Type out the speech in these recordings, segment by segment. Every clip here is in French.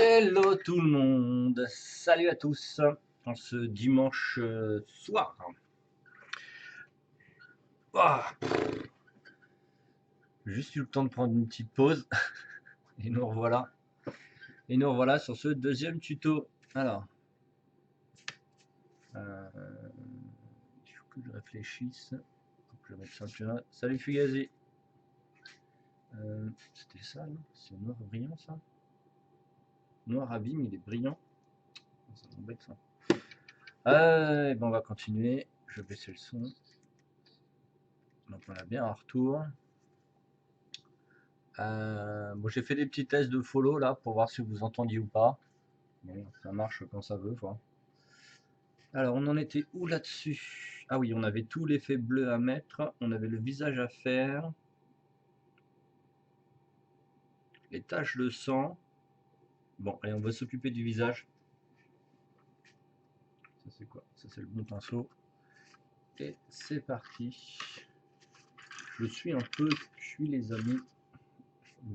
Hello tout le monde, salut à tous en ce dimanche soir. Ah, juste eu le temps de prendre une petite pause et nous revoilà. Et nous revoilà sur ce deuxième tuto. Alors, il faut que je réfléchisse. Je vais mettre ça plus là. Salut Fugazi. C'était ça, non? C'est noir brillant ça? Noir abîme, il est brillant. Ça m'embête ça. Bon, on va continuer. Je vais baisser le son. Donc on a bien un retour. Bon, j'ai fait des petits tests de follow là pour voir si vous entendiez ou pas. Bon, ça marche quand ça veut, quoi. Alors, on en était où là-dessus? Ah oui, on avait tout l'effet bleu à mettre, on avait le visage à faire, les taches de sang. Bon, allez, on va s'occuper du visage. Ça c'est quoi? Ça c'est le bon pinceau. Et c'est parti. Je suis un peu cuit les amis.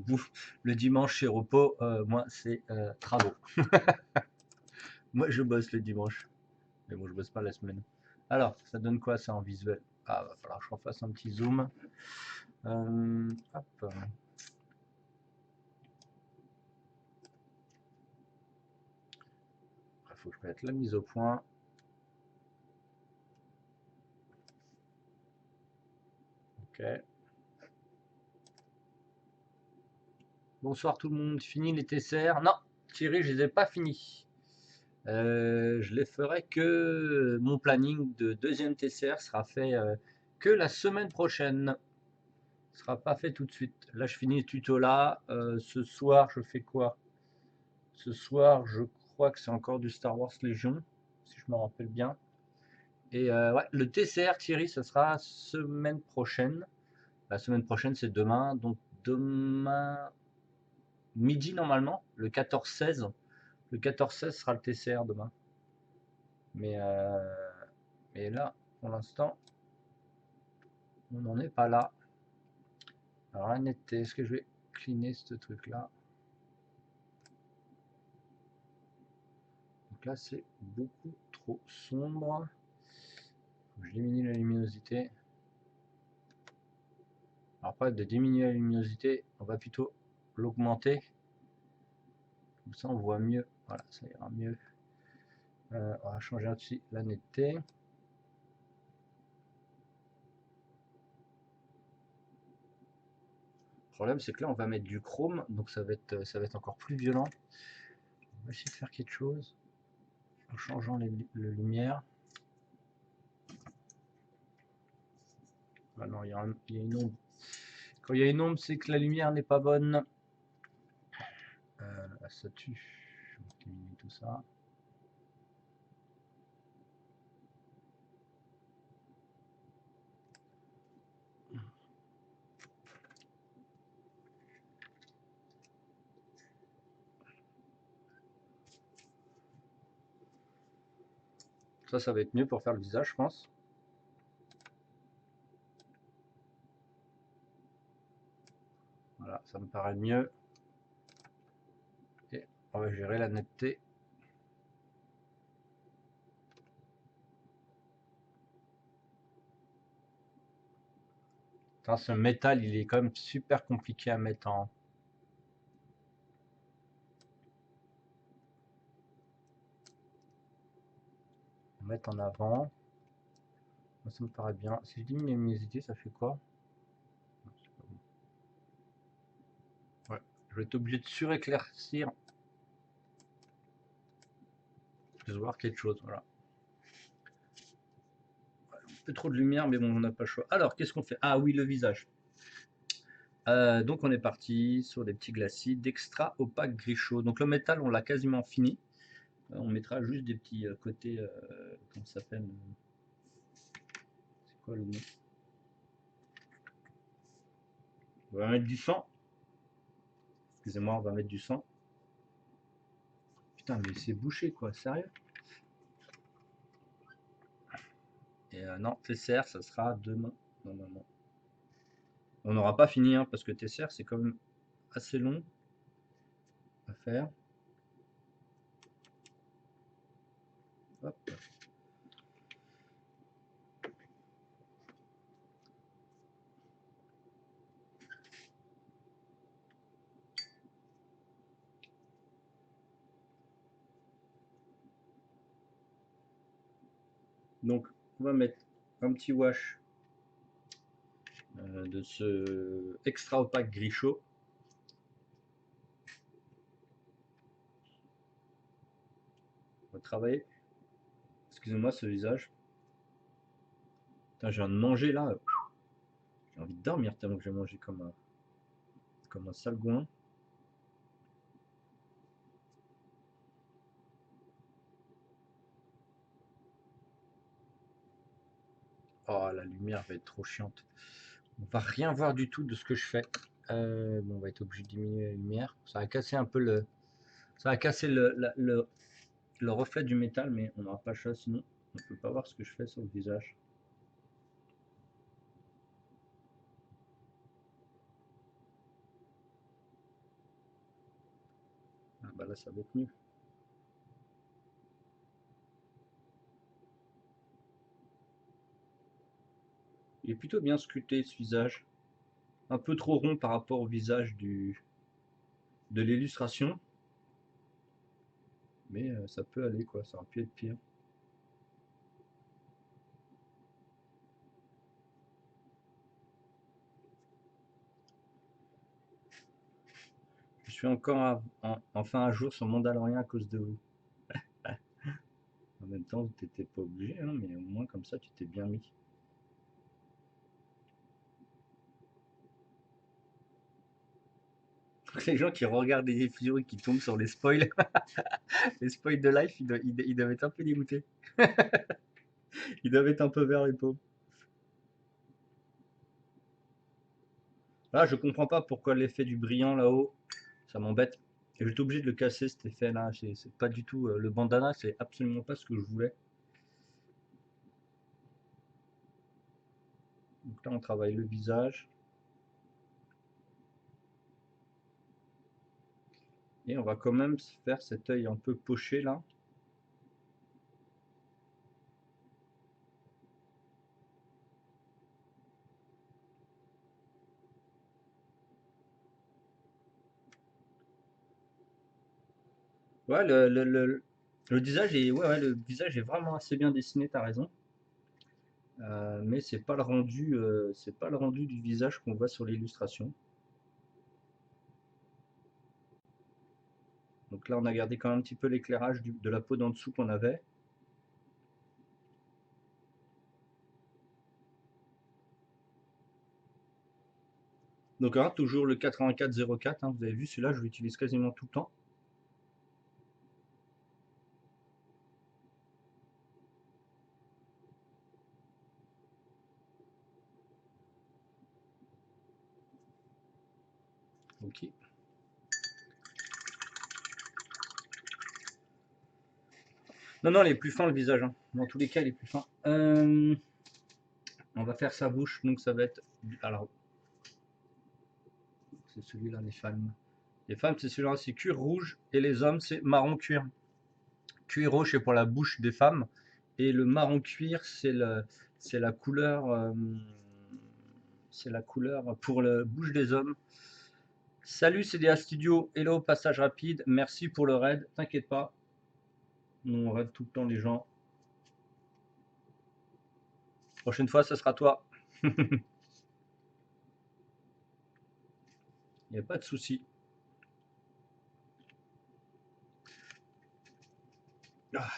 Vous, le dimanche chez Repos, moi c'est travaux. Moi je bosse le dimanche. Mais bon, je bosse pas la semaine. Alors, ça donne quoi ça en visuel? Ah, va falloir que je refasse un petit zoom. Hop. Il faut que je mette la mise au point. Ok. Bonsoir tout le monde. Fini les TCR? Non, Thierry, je les ai pas finis. Je les ferai que mon planning de deuxième TCR sera fait que la semaine prochaine. Ce sera pas fait tout de suite. Là, je finis le tuto là. Ce soir, je fais quoi? Ce soir, je crois que c'est encore du Star Wars Légion, si je me rappelle bien. Et ouais, le TCR, Thierry, ce sera semaine prochaine. La semaine prochaine, c'est demain. Donc demain midi normalement, le 14-16. Le 14-16 sera le TCR demain. Mais là, pour l'instant, on n'en est pas là. Alors la netteté, est-ce que je vais cleaner ce truc-là? Donc là, c'est beaucoup trop sombre. Je diminue la luminosité. Alors pas de diminuer la luminosité, on va plutôt l'augmenter. Comme ça, on voit mieux. Voilà, ça ira mieux. On va changer aussi la netteté. Le problème, c'est que là, on va mettre du chrome, donc ça va être encore plus violent. On va essayer de faire quelque chose en changeant les lumières. Ah non, il y a une ombre. Quand il y a une ombre, c'est que la lumière n'est pas bonne. Ça tue. Je vais éliminer tout ça. Ça va être mieux pour faire le visage, je pense. Voilà, ça me paraît mieux. Et on va gérer la netteté. Putain, ce métal, il est quand même super compliqué à mettre en... mettre en avant. Ça me paraît bien. Si je diminue la luminosité, ça fait quoi? Ouais, je vais être obligé de suréclaircir. Je vais voir quelque chose, voilà. Un peu trop de lumière, mais bon, on n'a pas le choix. Alors, qu'est-ce qu'on fait? Ah oui, le visage. Donc on est parti sur des petits glacis d'extra opaque gris chaud. Donc le métal, on l'a quasiment fini. On mettra juste des petits côtés, comment ça s'appelle? C'est quoi le nom? On va mettre du sang. Excusez-moi, on va mettre du sang. Putain, mais c'est bouché quoi, sérieux? Et non, TCR, ça sera demain, normalement. On n'aura pas fini, hein, parce que TCR, c'est quand même assez long à faire. Hop. Donc, on va mettre un petit wash de ce extra opaque gris chaud. On va travailler. Excusez-moi ce visage. Putain, je viens de manger là. J'ai envie de dormir tellement que j'ai mangé comme un sale gouin. Oh, la lumière va être trop chiante. On va rien voir du tout de ce que je fais. Bon, on va être obligé de diminuer la lumière. Ça va casser un peu ça va casser le reflet du métal, mais on n'aura pas le choix, sinon on ne peut pas voir ce que je fais sur le visage. Ah bah là, ça va être mieux. Il est plutôt bien sculpté ce visage. Un peu trop rond par rapport au visage de l'illustration. Mais ça peut aller quoi, ça aurait pu être pire. Je suis encore enfin à jour sur Mandalorian à cause de vous. En même temps, tu n'étais pas obligé, hein, mais au moins comme ça, tu t'es bien mis. Les gens qui regardent des vidéos et qui tombent sur les spoils, les spoils de life, ils doivent être un peu dégoûtés. Ils doivent être un peu verts les pauvres. Là, je comprends pas pourquoi l'effet du brillant là-haut, ça m'embête. Et j'étais obligé de le casser cet effet là. C'est pas du tout. Le bandana, c'est absolument pas ce que je voulais. Donc là, on travaille le visage. Et on va quand même faire cet œil un peu poché là. Ouais, le visage est, ouais, le visage est vraiment assez bien dessiné, t'as raison. Mais c'est pas le rendu du visage qu'on voit sur l'illustration. Donc là, on a gardé quand même un petit peu l'éclairage de la peau d'en dessous qu'on avait. Donc hein, toujours le 8404, hein, vous avez vu, celui-là, je l'utilise quasiment tout le temps. Ok. Non, non, il est plus fin le visage, hein. Dans tous les cas, il est plus fin. On va faire sa bouche, donc ça va être... Alors, c'est celui-là, les femmes. Les femmes, c'est celui-là, c'est cuir rouge, et les hommes, c'est marron cuir. Cuir rouge, c'est pour la bouche des femmes, et le marron cuir, c'est la couleur... c'est la couleur pour la bouche des hommes. Salut CDA Studio, hello, passage rapide, merci pour le raid, t'inquiète pas, nous on raid tout le temps les gens. Prochaine fois, ce sera toi. Il n'y a pas de souci. Ah.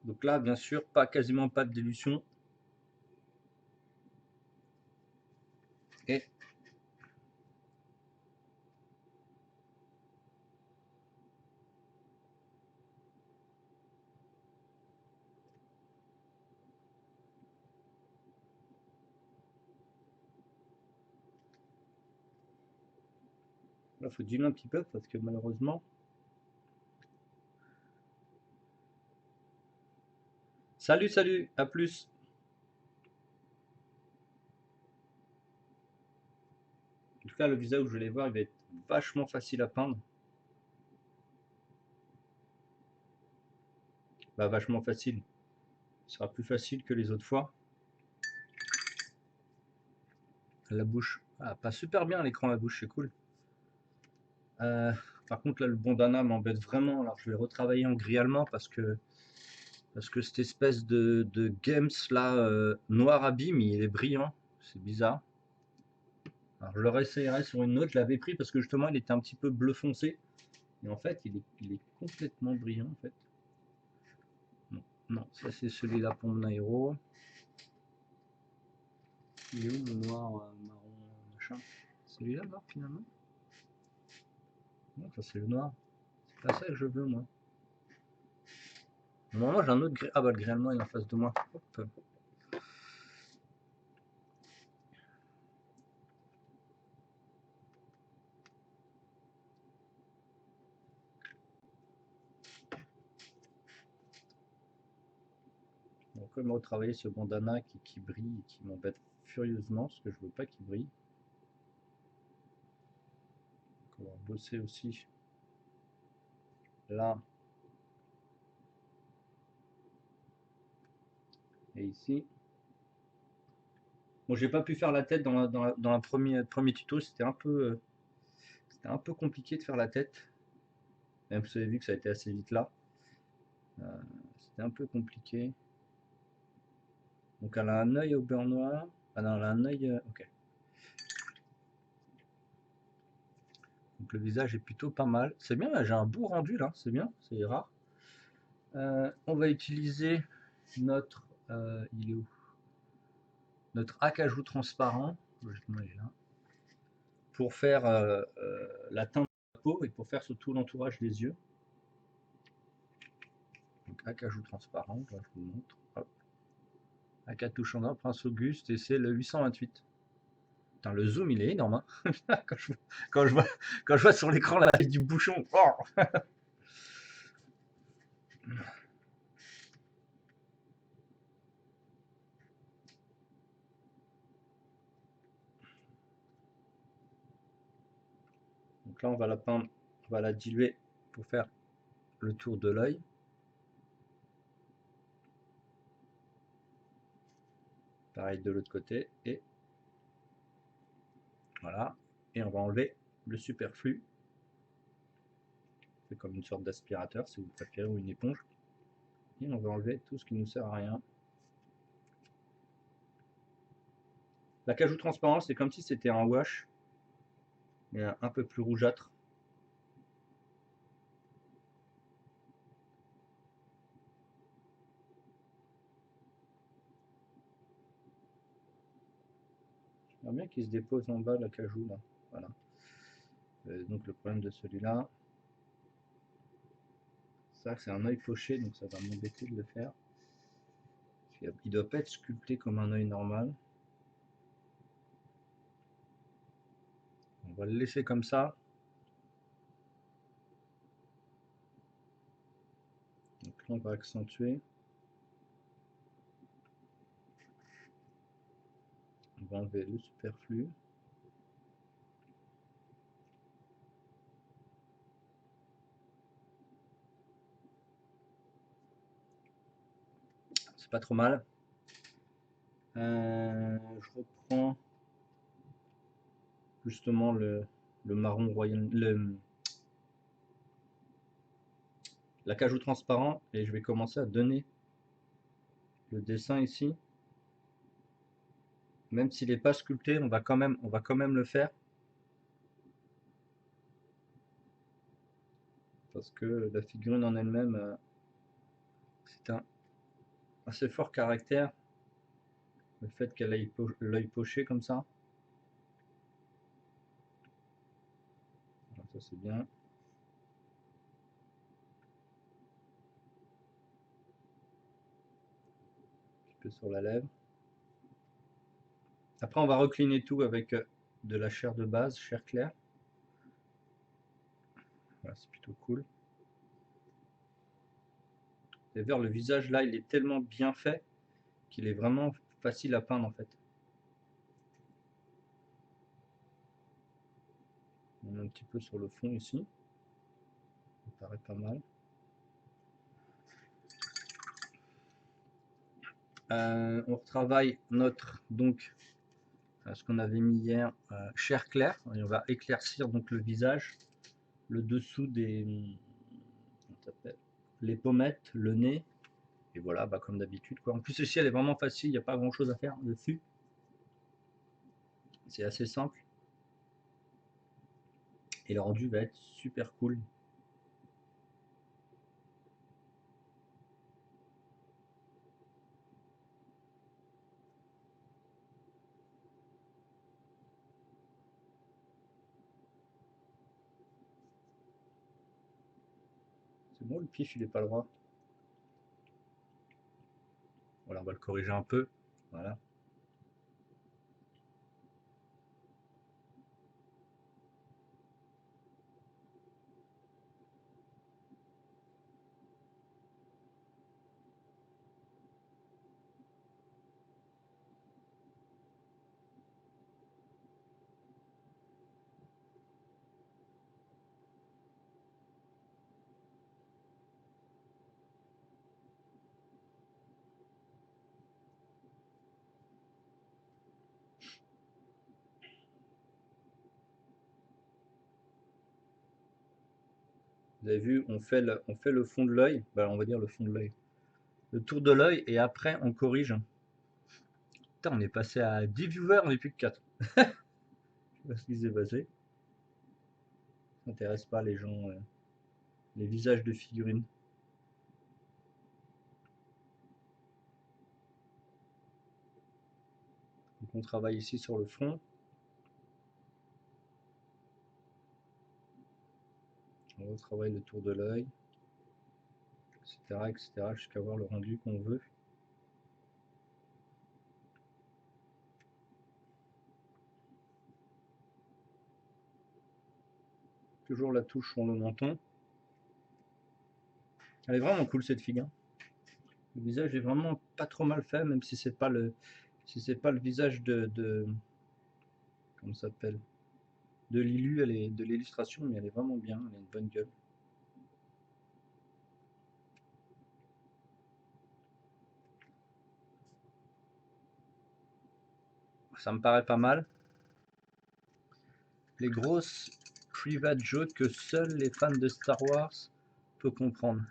Donc là, bien sûr, quasiment pas de dilution. Et là, il faut diluer un petit peu parce que malheureusement... Salut, salut, à plus. tout cas, le visage, vous allez voir, il va être vachement facile à peindre. Bah, vachement facile. Ce sera plus facile que les autres fois. La bouche, ah, pas super bien à l'écran la bouche, c'est cool. Par contre là le bandana m'embête vraiment, alors je vais retravailler en gris allemand parce que cette espèce de Games là noir abîme, il est brillant, c'est bizarre. Alors je le réessayerai sur une autre, je l'avais pris parce que justement il était un petit peu bleu foncé, et en fait il est complètement brillant en fait. Non, non, ça c'est celui-là pour mon aéro. Il est où le noir marron machin? Celui-là là finalement? Non, ça c'est le noir. C'est pas ça que je veux moi. Normalement j'ai un autre gris. Ah bah le gris allemand il est en face de moi. Hop. Donc comme retravailler ce bandana qui brille et qui m'embête furieusement parce que je veux pas qu'il brille. Donc on va bosser aussi là et ici. Bon, j'ai pas pu faire la tête dans la premier tuto, c'était un peu compliqué de faire la tête. Même vous avez vu que ça a été assez vite là. C'était un peu compliqué. Donc elle a un œil au beurre noir. Ah non, elle a un œil. Ok. Donc le visage est plutôt pas mal. C'est bien, j'ai un beau rendu là, c'est bien, c'est rare. On va utiliser notre. Il est où? Notre acajou transparent, logiquement il est là, pour faire la teinte de la peau et pour faire surtout l'entourage des yeux. Donc acajou transparent, là, je vous montre. Hop. Acatouchana, Prince Auguste, et c'est le 828. Putain, le zoom il est énorme. Hein. quand je vois sur l'écran la taille du bouchon. Oh. Donc là on va la peindre, on va la diluer pour faire le tour de l'œil. Pareil de l'autre côté, et voilà. Et on va enlever le superflu. C'est comme une sorte d'aspirateur si vous préférez, ou une éponge. Et on va enlever tout ce qui nous sert à rien. L'acajou transparent, c'est comme si c'était un wash, mais un peu plus rougeâtre. J'aimerais bien qu'il se dépose en bas l'acajou là. Voilà. Donc le problème de celui-là, ça c'est un œil poché, donc ça va m'embêter de le faire. Il ne doit pas être sculpté comme un œil normal. On va le laisser comme ça. Donc là on va accentuer. On va enlever le superflu. C'est pas trop mal. Je reprends justement le marron royal, l'acajou transparent, et je vais commencer à donner le dessin ici. Même s'il n'est pas sculpté, on va quand même le faire. Parce que la figurine en elle-même, c'est un assez fort caractère. Le fait qu'elle ait l'œil poché comme ça. Alors ça c'est bien. Un petit peu sur la lèvre. Après on va recliner tout avec de la chair de base, chair claire. Voilà, c'est plutôt cool. Et vers le visage là, il est tellement bien fait qu'il est vraiment facile à peindre en fait. un petit peu sur le fond ici. Ça paraît pas mal. On retravaille notre, donc, ce qu'on avait mis hier, chair claire. Et on va éclaircir donc le visage, le dessous des, les pommettes, le nez. Et voilà, bah, comme d'habitude, quoi. En plus, ceci, elle est vraiment facile, il n'y a pas grand chose à faire dessus. C'est assez simple. Et le rendu va être super cool. C'est bon, le pif, il est pas droit. Voilà, on va le corriger un peu. Voilà. Vous avez vu, on fait le fond de l'œil. Bah, on va dire le fond de l'œil. Le tour de l'œil et après on corrige. Putain, on est passé à 10 viewers, on n'est plus que 4. Je sais pas ce qui s'est passé. Ça n'intéresse pas les gens, les visages de figurines. Donc on travaille ici sur le front. On retravaille le tour de l'œil, etc., jusqu'à avoir le rendu qu'on veut. Toujours la touche sur le menton. Elle est vraiment cool cette figure. Le visage est vraiment pas trop mal fait, même si c'est pas le visage de comment ça s'appelle, de Lilu, elle est de l'illustration, mais elle est vraiment bien, elle a une bonne gueule. Ça me paraît pas mal. Les grosses private jokes que seuls les fans de Star Wars peuvent comprendre.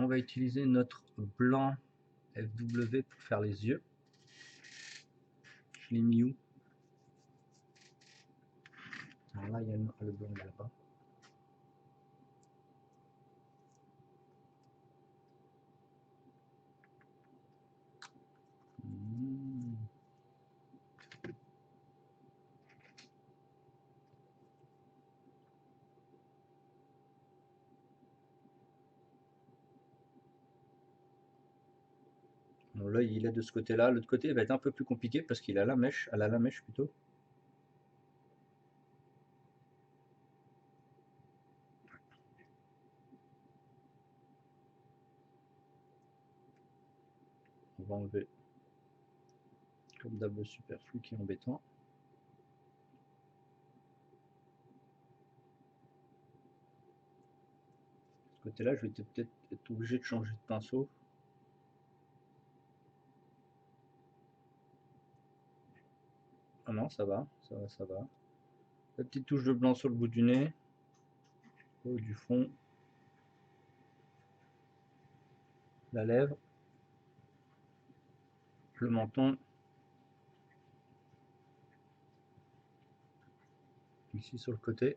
On va utiliser notre blanc FW pour faire les yeux. Je l'ai mis où? Alors là, il y a le blanc là-bas. Bon, l'œil il est de ce côté-là. L'autre côté il va être un peu plus compliqué parce qu'il a la mèche, elle a la mèche plutôt. On va enlever comme d'hab le superflu qui est embêtant. De ce côté-là, je vais peut-être être obligé de changer de pinceau. Ah non, ça va, ça va, ça va. La petite touche de blanc sur le bout du nez, au haut du front, la lèvre, le menton, ici sur le côté.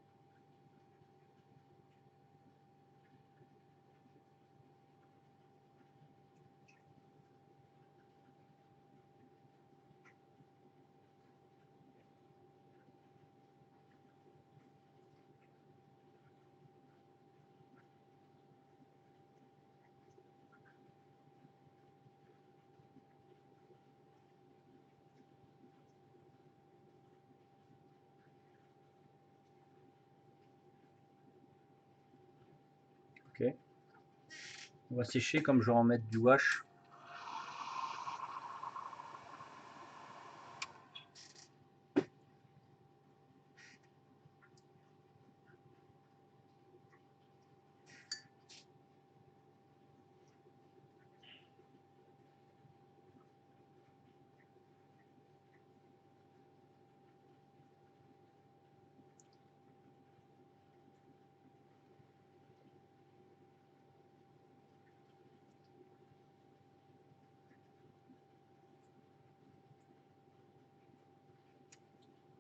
Ok. On va sécher comme je vais en mettre du wash.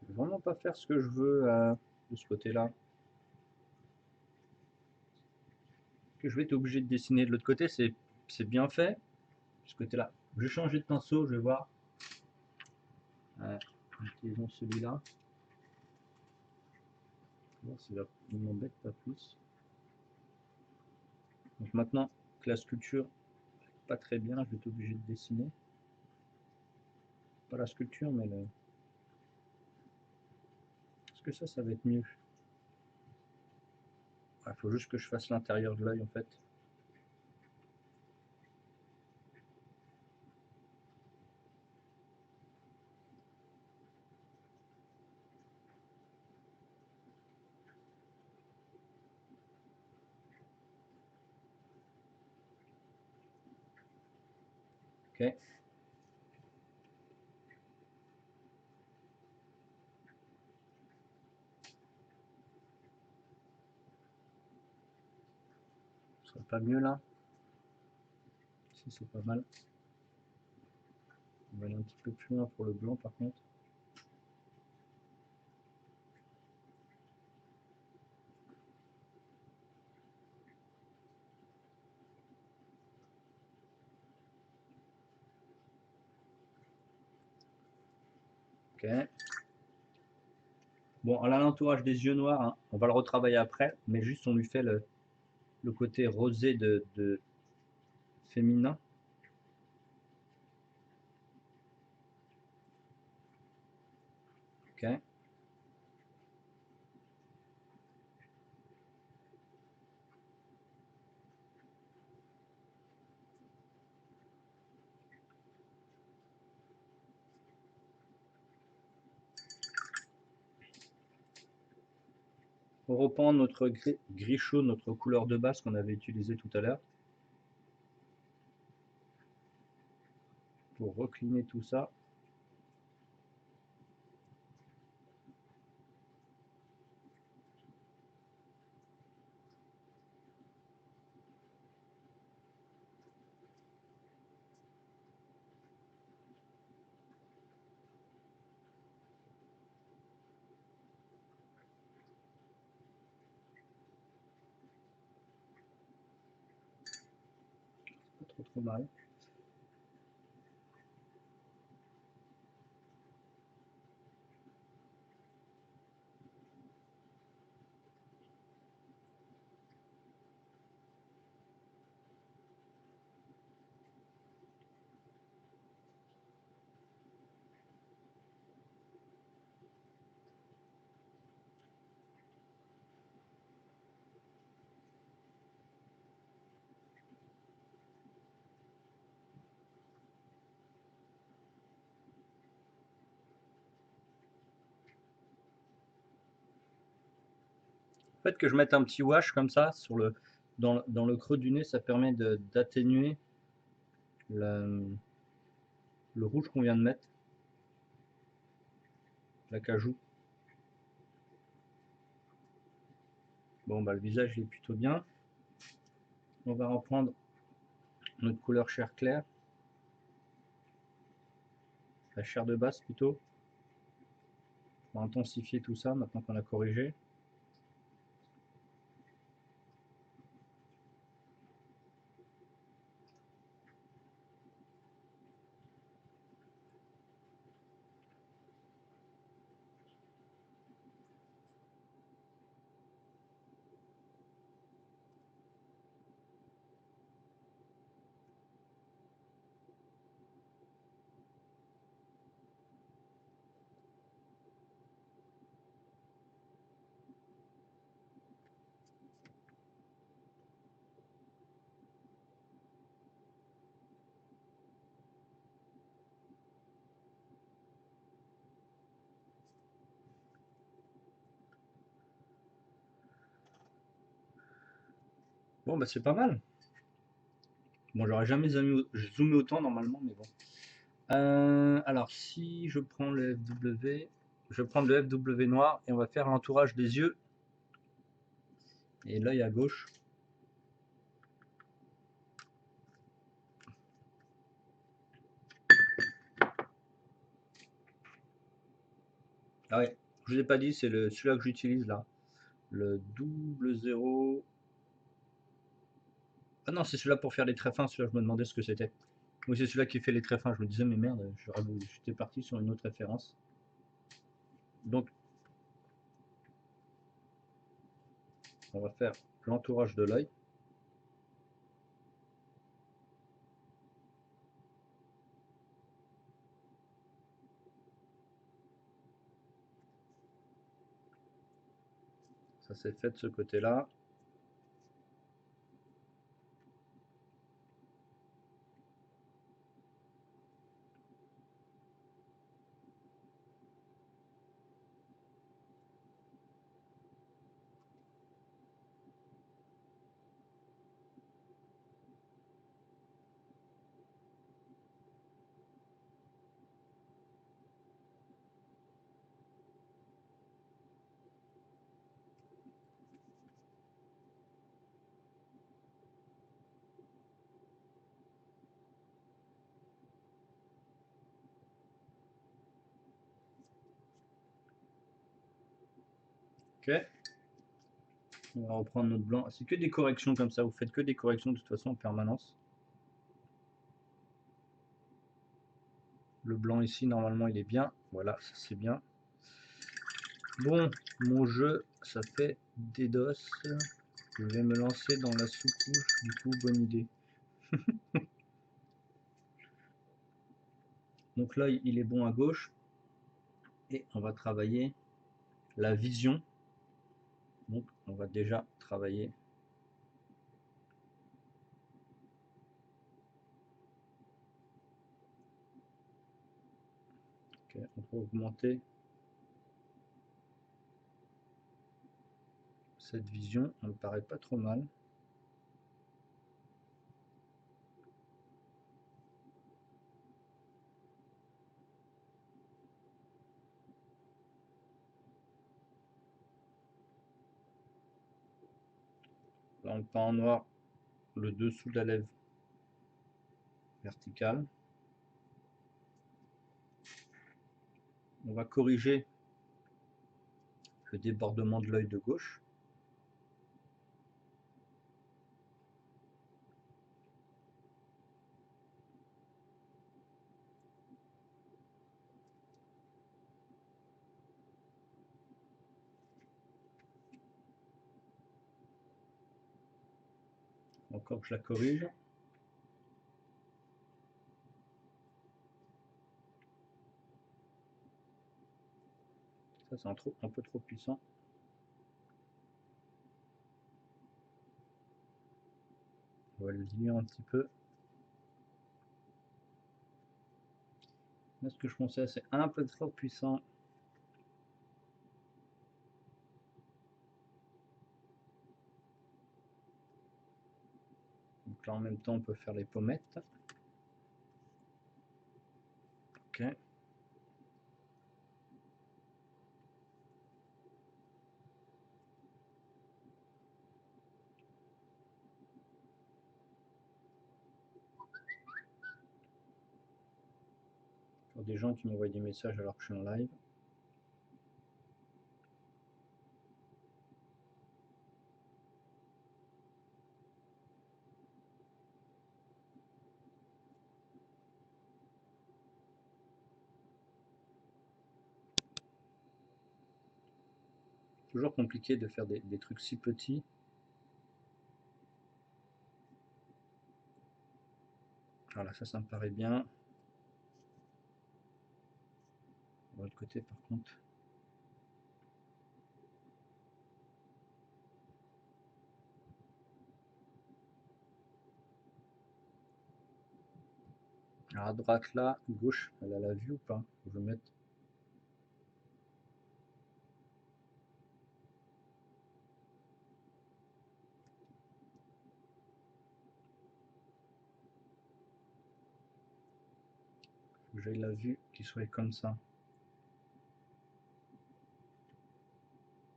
Je vais vraiment pas faire ce que je veux de ce côté-là. Que je vais être obligé de dessiner de l'autre côté, c'est bien fait. De ce côté-là, je vais changer de pinceau, je vais voir. Utilisons celui-là. Voir si il m'embête pas plus. Donc maintenant que la sculpture pas très bien, je vais être obligé de dessiner. Pas la sculpture, mais le. Est-ce que ça va être mieux? Il faut juste que je fasse l'intérieur de l'œil en fait. Ok. Ce serait pas mieux là? Si, c'est pas mal. On va aller un petit peu plus loin pour le blanc par contre. Ok. Bon, à l'entourage des yeux noirs, hein, on va le retravailler après, mais juste on lui fait le côté rosé de féminin. Ok. On reprend notre gris chaud, notre couleur de base qu'on avait utilisé tout à l'heure. Pour recliner tout ça. Pas trop mal. Le fait que je mette un petit wash comme ça sur dans le creux du nez, ça permet d'atténuer le rouge qu'on vient de mettre, l'acajou. Bon, bah, le visage il est plutôt bien. On va reprendre notre couleur chair claire, la chair de base plutôt. On va intensifier tout ça maintenant qu'on a corrigé. Bon, bah c'est pas mal. Bon, j'aurais jamais zoomé autant normalement, mais bon. Alors, si je prends le FW, je vais prendre le FW noir et on va faire l'entourage des yeux et l'œil à gauche. Ah ouais, je vous ai pas dit, c'est celui-là que j'utilise là. Le double zéro. Ah non, c'est celui-là pour faire les traits fins, celui-là je me demandais ce que c'était. Oui, c'est celui-là qui fait les traits fins, je me disais mais merde, j'étais parti sur une autre référence. Donc, on va faire l'entourage de l'œil. Ça c'est fait de ce côté-là. Ok. On va reprendre notre blanc. C'est que des corrections comme ça, vous faites que des corrections de toute façon en permanence. Le blanc ici, normalement, il est bien. Voilà, ça c'est bien. Bon, mon jeu, ça fait DDoS. Je vais me lancer dans la sous-couche, du coup, bonne idée. Donc là, il est bon à gauche. Et on va travailler la vision. Donc, on va déjà travailler. Okay, on peut augmenter cette vision. Elle me paraît pas trop mal. Là, on peint en noir le dessous de la lèvre verticale. On va corriger le débordement de l'œil de gauche. Encore que je la corrige. Ça, c'est un peu trop puissant. On va le diminuer un petit peu. Là, ce que je pensais, c'est un peu trop puissant. Donc là, en même temps, on peut faire les pommettes. Ok. Pour des gens qui m'envoient des messages alors que je suis en live. Toujours compliqué de faire des trucs si petits. Voilà, ça me paraît bien. De l'autre côté, par contre. Alors à droite là, gauche, elle a la vue ou pas? Je vais mettre. j'ai la vue qui soit comme ça.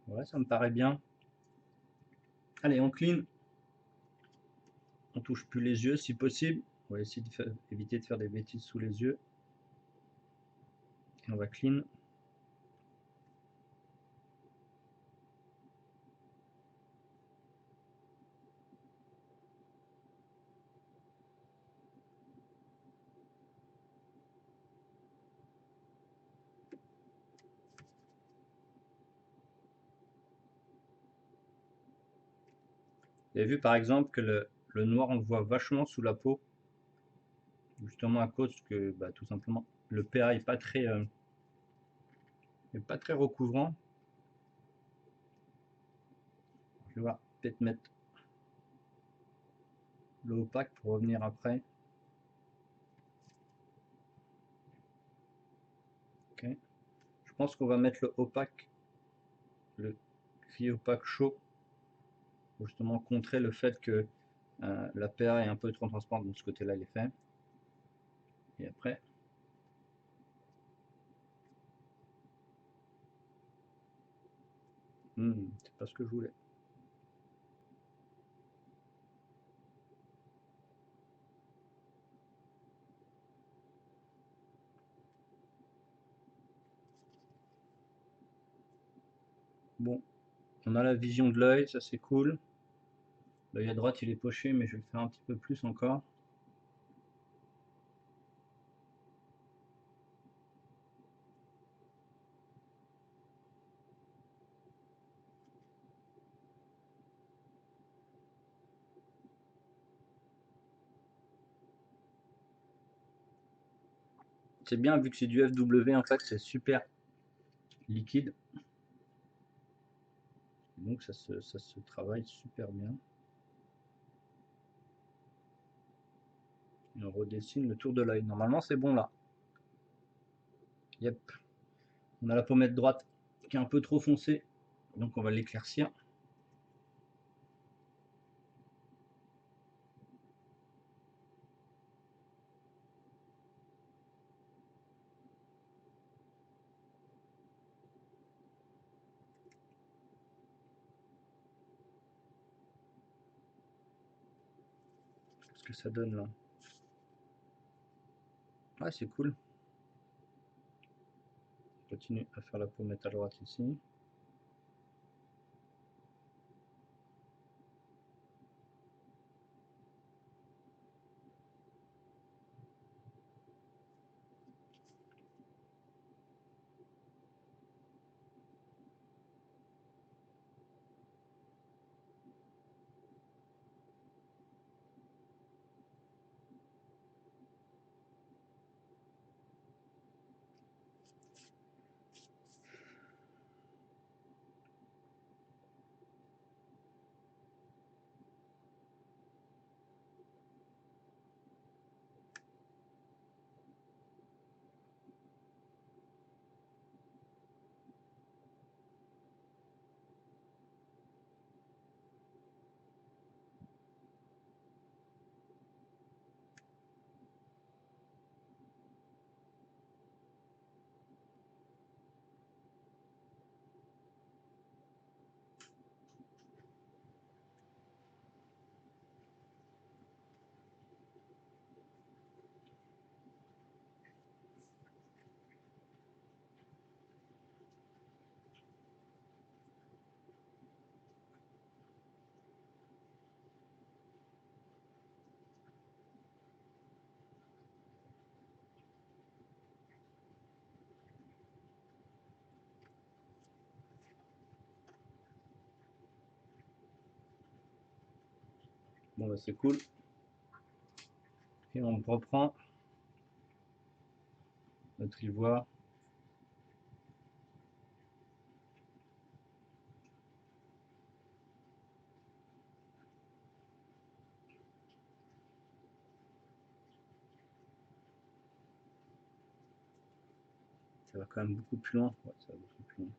Ouais, ça me paraît bien. Allez, on clean. On touche plus les yeux si possible. On va essayer éviter de faire des bêtises sous les yeux. Et on va clean. Vous avez vu par exemple que le noir on le voit vachement sous la peau. Justement à cause que bah, tout simplement le PA est pas très recouvrant. Je vais peut-être mettre le opaque pour revenir après. Ok. Je pense qu'on va mettre le opaque, le gris opaque chaud, pour justement contrer le fait que la PA est un peu trop transparente. De ce côté-là, il est fait. Et après, c'est pas ce que je voulais. Bon, on a la vision de l'œil, ça c'est cool. L'œil à droite il est poché, mais je vais le faire un petit peu plus encore. C'est bien vu que c'est du FW, en fait c'est super liquide. Donc ça se travaille super bien. Et on redessine le tour de l'œil. Normalement c'est bon là. Yep. On a la pommette droite qui est un peu trop foncée, donc on va l'éclaircir. Qu'est-ce que ça donne là? Ouais, c'est cool. Je continue à faire la pommette à droite ici. Bon bah c'est cool. Et on reprend notre ivoire. Ça va quand même beaucoup plus loin. Ouais, ça va beaucoup plus loin.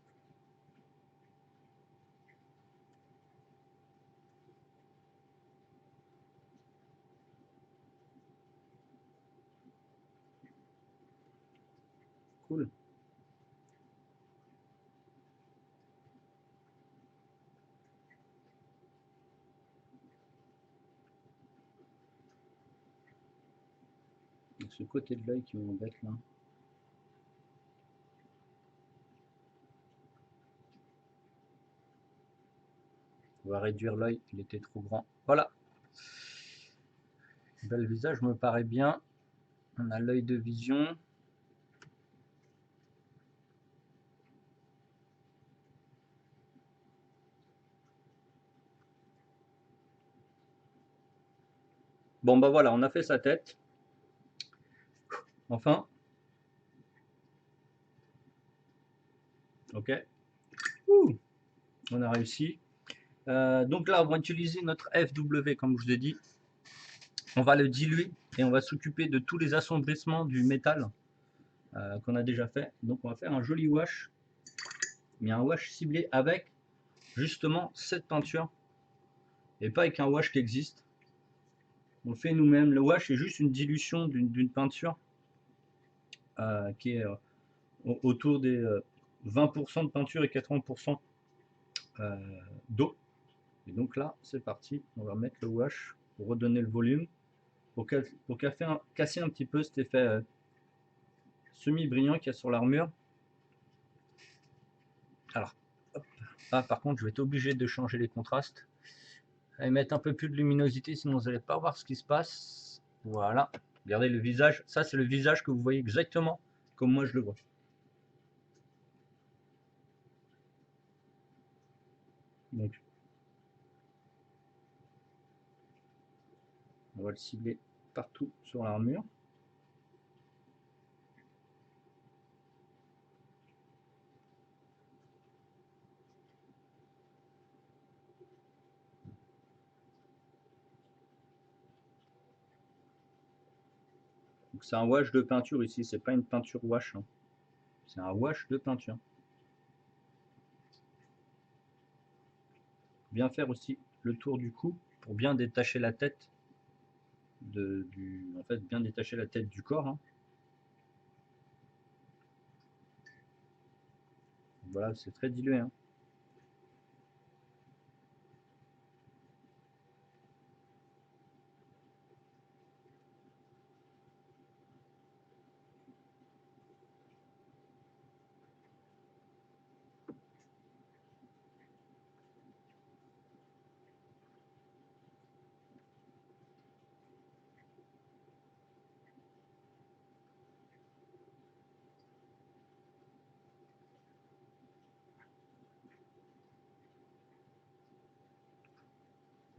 Ce côté de l'œil qui m'embête là. On va réduire l'œil, il était trop grand. Voilà. Le visage me paraît bien. On a l'œil de vision. Bon bah voilà, on a fait sa tête. Enfin. Ok. Ouh, on a réussi. Donc là, on va utiliser notre FW, comme je vous ai dit. On va le diluer et on va s'occuper de tous les assombrissements du métal qu'on a déjà fait. Donc on va faire un joli wash, mais un wash ciblé avec justement cette peinture et pas avec un wash qui existe. On le fait nous-mêmes. Le wash est juste une dilution d'une peinture qui est autour des 20% de peinture et 80% d'eau. Et donc là, c'est parti. On va mettre le wash pour redonner le volume, pour casser un petit peu cet effet semi-brillant qu'il y a sur l'armure. Alors, hop. Ah, par contre, je vais être obligé de changer les contrastes. Et mettre un peu plus de luminosité, sinon vous n'allez pas voir ce qui se passe. Voilà. Regardez le visage. Ça, c'est le visage que vous voyez exactement comme moi je le vois. Donc, on va le cibler partout sur l'armure. C'est un wash de peinture ici, c'est pas une peinture wash. Hein. C'est un wash de peinture. Bien faire aussi le tour du cou pour bien détacher la tête en fait, bien détacher la tête du corps. Hein. Voilà, c'est très dilué. Hein.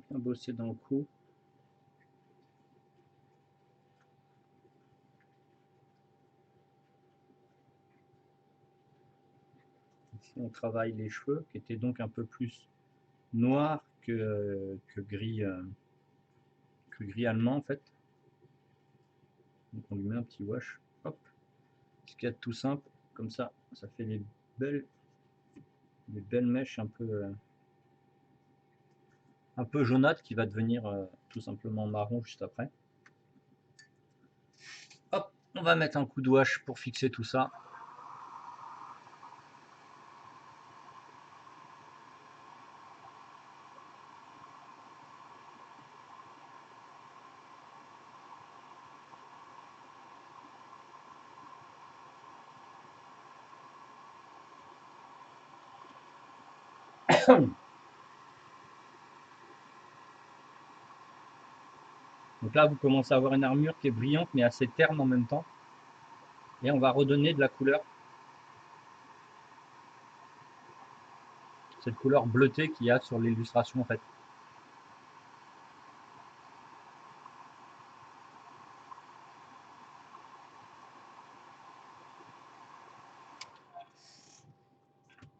Bien bosser dans le cou. Ici, on travaille les cheveux qui étaient donc un peu plus noirs que gris allemand en fait. Donc on lui met un petit wash. Hop. Ce qu'il y a de tout simple. Comme ça fait des belles mèches un peu jaunâtre qui va devenir tout simplement marron juste après. Hop, on va mettre un coup de wash pour fixer tout ça. Donc là, vous commencez à avoir une armure qui est brillante mais assez terne en même temps. Et on va redonner de la couleur. Cette couleur bleutée qu'il y a sur l'illustration en fait.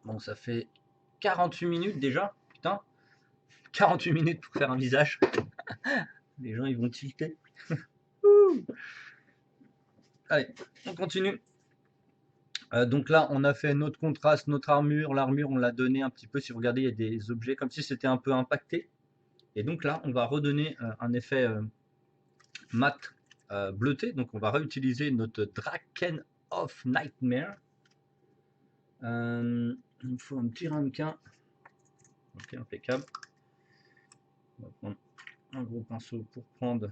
Bon, ça fait 48 minutes déjà. Putain, 48 minutes pour faire un visage. Les gens, ils vont tilter. Allez, on continue. Donc là, on a fait notre contraste, notre armure. L'armure, on l'a donné un petit peu. Si vous regardez, il y a des objets comme si c'était un peu impacté. Et donc là, on va redonner un effet mat bleuté. Donc on va réutiliser notre Draken of Nightmare. Il me faut un petit ramequin. Ok, impeccable. On va prendre un gros pinceau pour prendre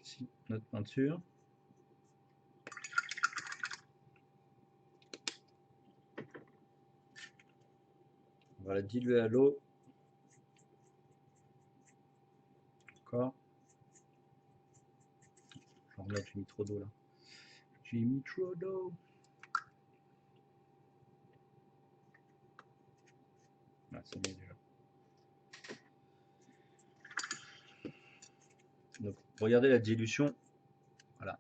Ici, notre peinture. On va la diluer à l'eau. Encore. J'en remets, j'ai mis trop d'eau là. J'ai mis trop d'eau. Ah, c'est bien déjà. Donc, regardez la dilution. Voilà.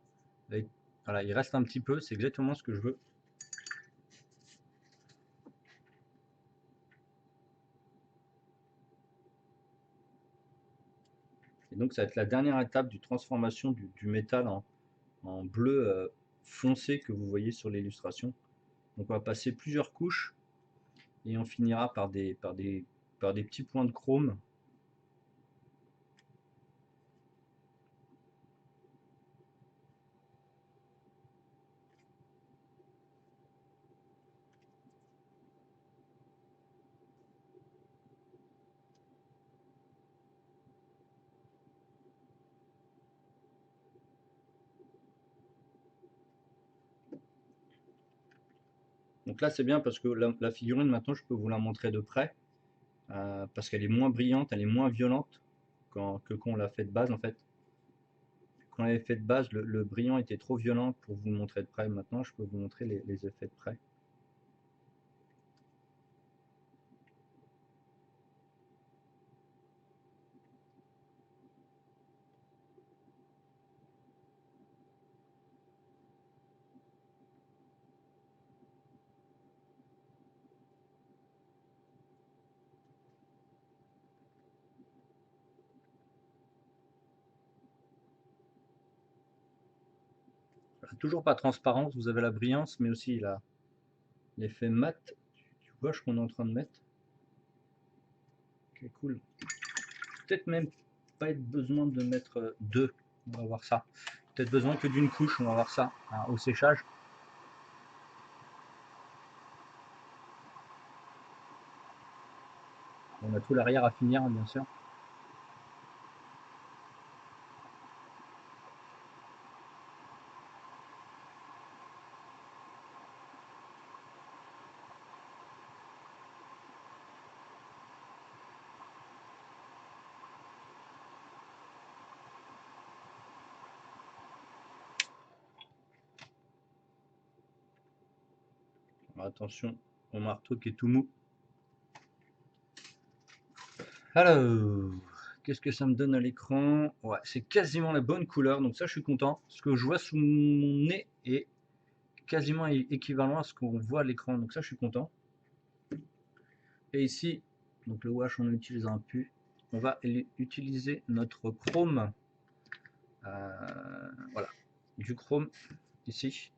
Voilà, il reste un petit peu, c'est exactement ce que je veux. Et donc, ça va être la dernière étape du transformation du métal en bleu foncé que vous voyez sur l'illustration. Donc, on va passer plusieurs couches et on finira par des petits points de chrome. Donc là, c'est bien parce que la figurine, maintenant, je peux vous la montrer de près. Parce qu'elle est moins brillante, elle est moins violente que quand on l'a fait de base, en fait. Quand on l'avait fait de base, le brillant était trop violent pour vous le montrer de près. Maintenant, je peux vous montrer les effets de près. Toujours pas transparence, vous avez la brillance, mais aussi l'effet mat. Tu vois ce qu'on est en train de mettre. Ok, cool. Peut-être même pas être besoin de mettre deux. On va voir ça. Peut-être besoin que d'une couche, on va voir ça au séchage. On a tout l'arrière à finir, bien sûr. Alors, attention au marteau qui est tout mou. Alors, qu'est-ce que ça me donne à l'écran? Ouais, c'est quasiment la bonne couleur, donc ça je suis content. Ce que je vois sous mon nez est quasiment équivalent à ce qu'on voit à l'écran, donc ça je suis content. Et ici, donc le wash on n'utilisera plus. On va utiliser notre chrome. Voilà, du chrome ici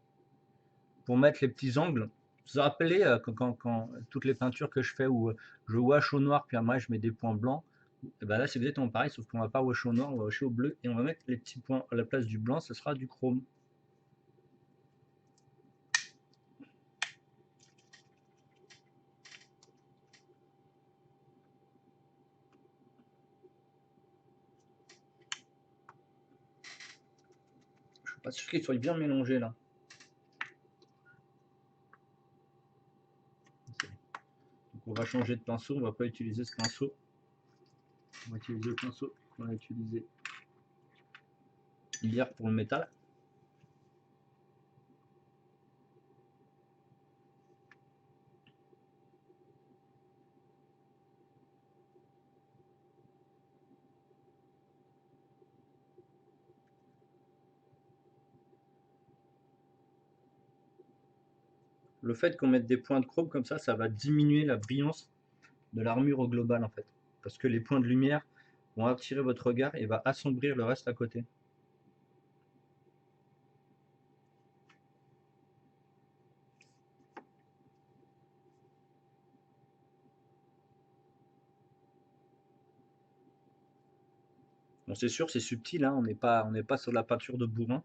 pour mettre les petits angles. Vous vous rappelez quand toutes les peintures que je fais où je wash au noir puis après je mets des points blancs, et ben là c'est exactement pareil sauf qu'on va pas washer au noir, on va washer au bleu et on va mettre les petits points à la place du blanc, ce sera du chrome. Je suis pas sûr qu'il soit bien mélangé là. Donc on va changer de pinceau, on va pas utiliser ce pinceau. On va utiliser le pinceau qu'on a utilisé hier pour le métal. Le fait qu'on mette des points de chrome comme ça va diminuer la brillance de l'armure au global en fait. Parce que les points de lumière vont attirer votre regard et va assombrir le reste à côté. Bon, c'est sûr, c'est subtil, hein, on n'est pas sur la peinture de bourrin.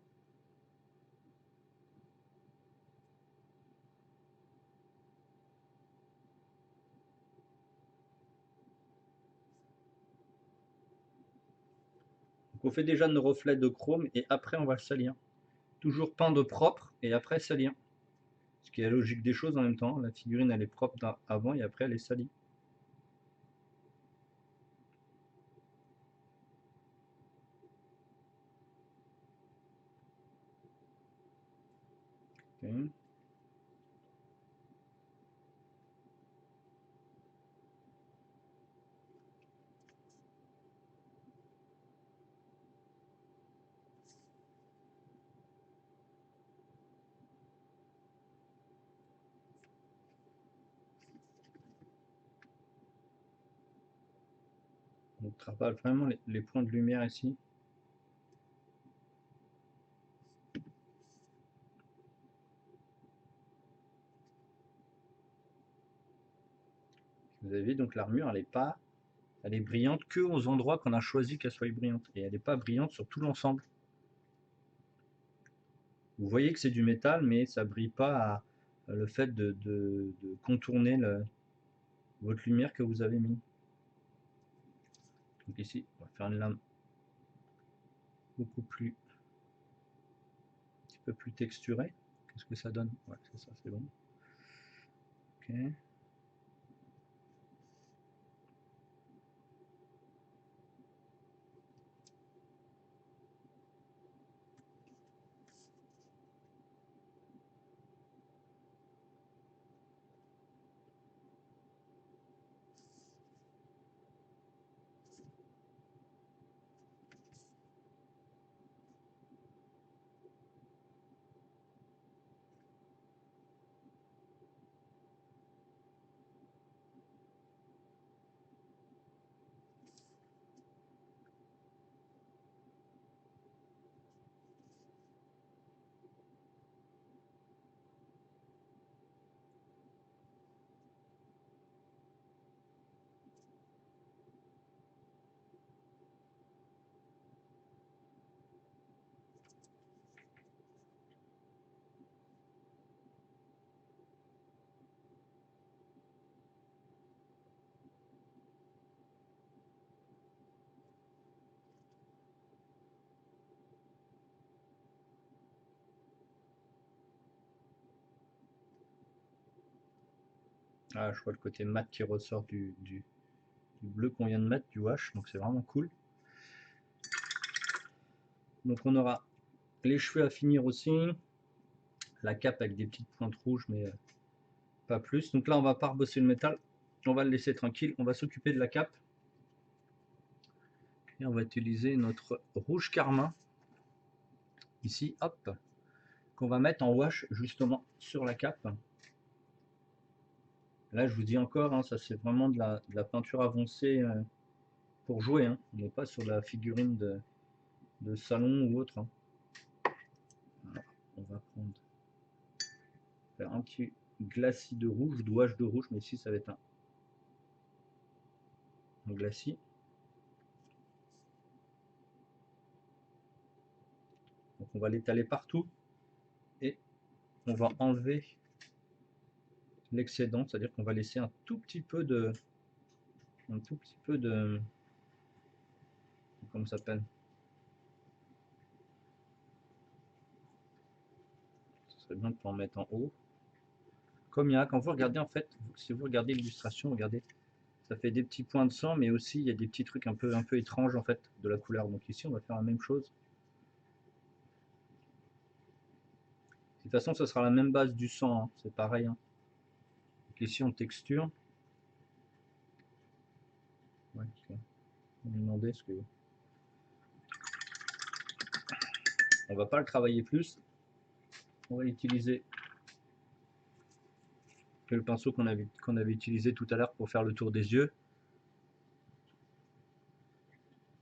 Donc on fait déjà nos reflets de chrome et après on va le salir. Toujours peindre propre et après salir. Ce qui est la logique des choses en même temps. La figurine elle est propre avant et après elle est salie. Okay. On travaille vraiment les points de lumière ici. Vous avez vu, donc l'armure elle est brillante que aux endroits qu'on a choisi qu'elle soit brillante et elle n'est pas brillante sur tout l'ensemble. Vous voyez que c'est du métal mais ça brille pas à le fait de contourner votre lumière que vous avez mis. Donc ici on va faire une lame beaucoup plus un petit peu plus texturée. Qu'est-ce que ça donne? Ouais, c'est ça, c'est bon. Ok. Ah, je vois le côté mat qui ressort du bleu qu'on vient de mettre, du wash, donc c'est vraiment cool. Donc on aura les cheveux à finir aussi, la cape avec des petites pointes rouges, mais pas plus. Donc là, on va pas rebosser le métal, on va le laisser tranquille, on va s'occuper de la cape. Et on va utiliser notre rouge carmin, ici, hop, qu'on va mettre en wash justement sur la cape. Là, je vous dis encore, hein, ça c'est vraiment de la peinture avancée pour jouer. Hein. On n'est pas sur la figurine de salon ou autre. Hein. Alors, on va faire un petit glacis de rouge, ou wash de rouge, mais ici ça va être un glacis. Donc on va l'étaler partout et on va enlever l'excédent, c'est-à-dire qu'on va laisser un tout petit peu de comment ça s'appelle, ce serait bien de en mettre en haut. Comme il y a, quand vous regardez en fait, si vous regardez l'illustration, regardez, ça fait des petits points de sang, mais aussi il y a des petits trucs un peu étranges en fait de la couleur. Donc ici on va faire la même chose. De toute façon, ça sera la même base du sang, hein, c'est pareil. Hein. Donc ici on texture. Ouais, on va demander ce que. On va pas le travailler plus. On va utiliser le pinceau qu'on avait utilisé tout à l'heure pour faire le tour des yeux.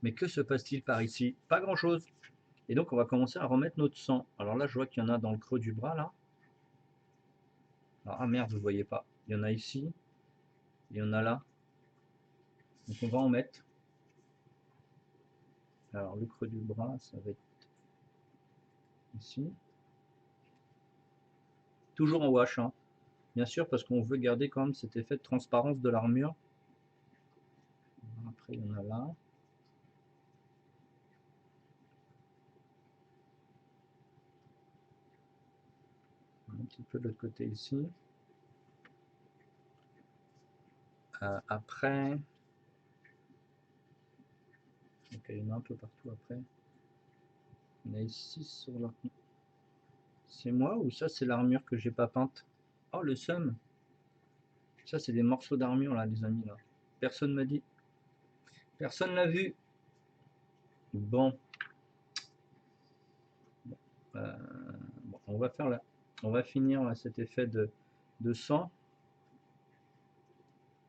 Mais que se passe-t-il par ici? Pas grand chose. Et donc on va commencer à remettre notre sang. Alors là je vois qu'il y en a dans le creux du bras là. Alors, ah merde, vous voyez pas. Il y en a ici. Il y en a là. Donc on va en mettre. Alors le creux du bras, ça va être ici. Toujours en wash, hein. Bien sûr, parce qu'on veut garder quand même cet effet de transparence de l'armure. Après il y en a là. Un petit peu de l'autre côté ici. Après, donc il y en a un peu partout après. On a ici sur l'armure. C'est moi ou ça c'est l'armure que j'ai pas peinte? Oh le seum. Ça c'est des morceaux d'armure là les amis là. Personne m'a dit. Personne l'a vu. Bon. Euh, bon, on va faire là. On va finir là, cet effet de sang.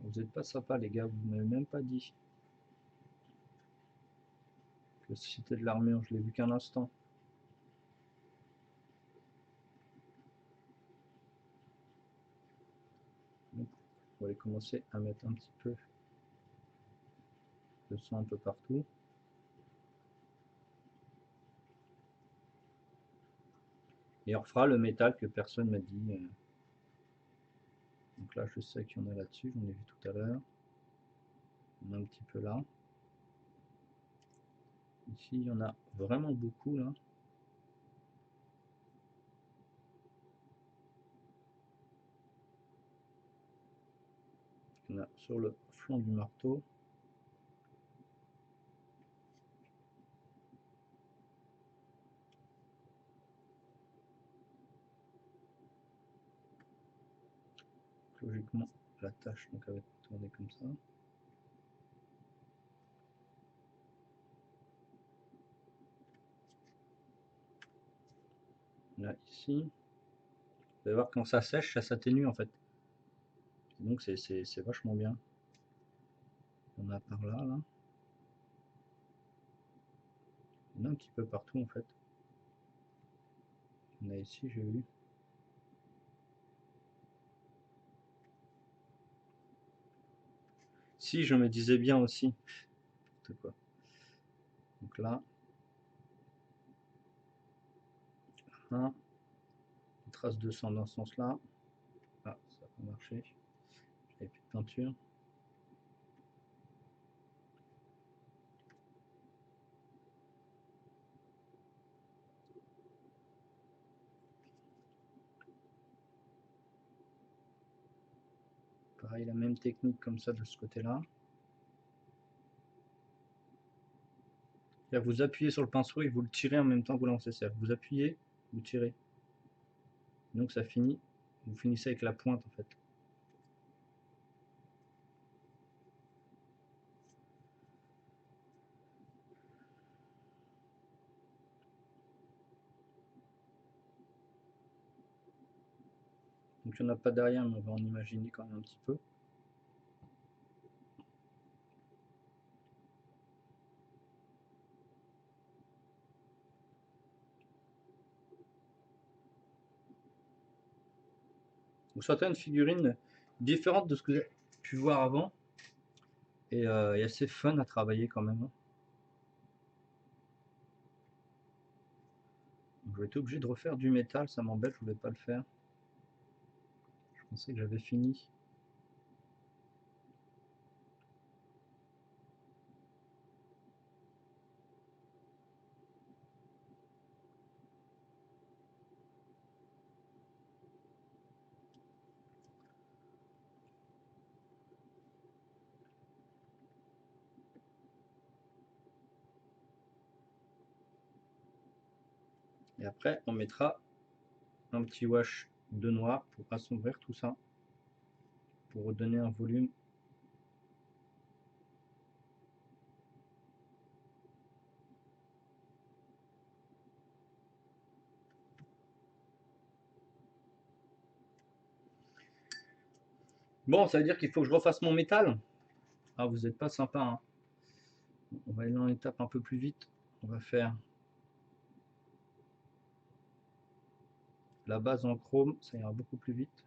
Vous n'êtes pas sympa les gars, vous m'avez même pas dit que c'était de l'armure, je l'ai vu qu'un instant. Donc, on va commencer à mettre un petit peu de sang un peu partout. Et on refera le métal que personne m'a dit. Donc là, je sais qu'il y en a là-dessus, j'en ai vu tout à l'heure. Il y en a un petit peu là. Ici, il y en a vraiment beaucoup là. Il y en a sur le flanc du marteau. Logiquement, la tâche donc elle va tourner comme ça. Là, ici. Vous allez voir quand ça sèche, ça s'atténue en fait. Donc c'est vachement bien. On a par là, là. Il y en a un petit peu partout en fait. On a ici, j'ai vu. Si, je me disais bien aussi. Quoi. Donc là. Une trace de sang dans ce sens-là. Ah, ça a pas marché. J'avais plus de peinture. Pareil, la même technique comme ça de ce côté-là. Vous appuyez sur le pinceau et vous le tirez en même temps que vous lancez ça. Vous appuyez, vous tirez. Donc ça finit. Vous finissez avec la pointe en fait. Donc il n'y en a pas derrière, mais on va en imaginer quand même un petit peu. Donc certaines figurines différentes de ce que j'ai pu voir avant. Et assez fun à travailler quand même. Donc, je vais être obligé de refaire du métal, ça m'embête, je voulais pas le faire. Je pensais que j'avais fini. Et après, on mettra un petit wash de noir pour assombrir tout ça, pour redonner un volume. Bon, ça veut dire qu'il faut que je refasse mon métal. Ah, vous n'êtes pas sympa, hein. On va aller dans l'étape un peu plus vite. On va faire la base en chrome, ça ira beaucoup plus vite.